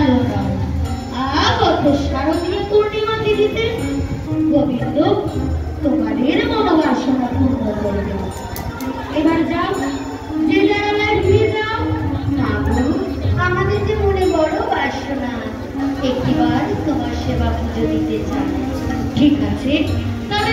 ভালো নাও। আগত শারদীয় পূর্ণিমা তিথিতে গোবিন্দ তোমাদের মনোবাসনা পূর্ণ করবে। এবার যাও, যে জায়গায় ফিরে যাও। না গো, আমাদের যে মনে বড় বাসনা, একটিবার তোমার সেবা পুজো দিতে চাই। ঠিক আছে, তবে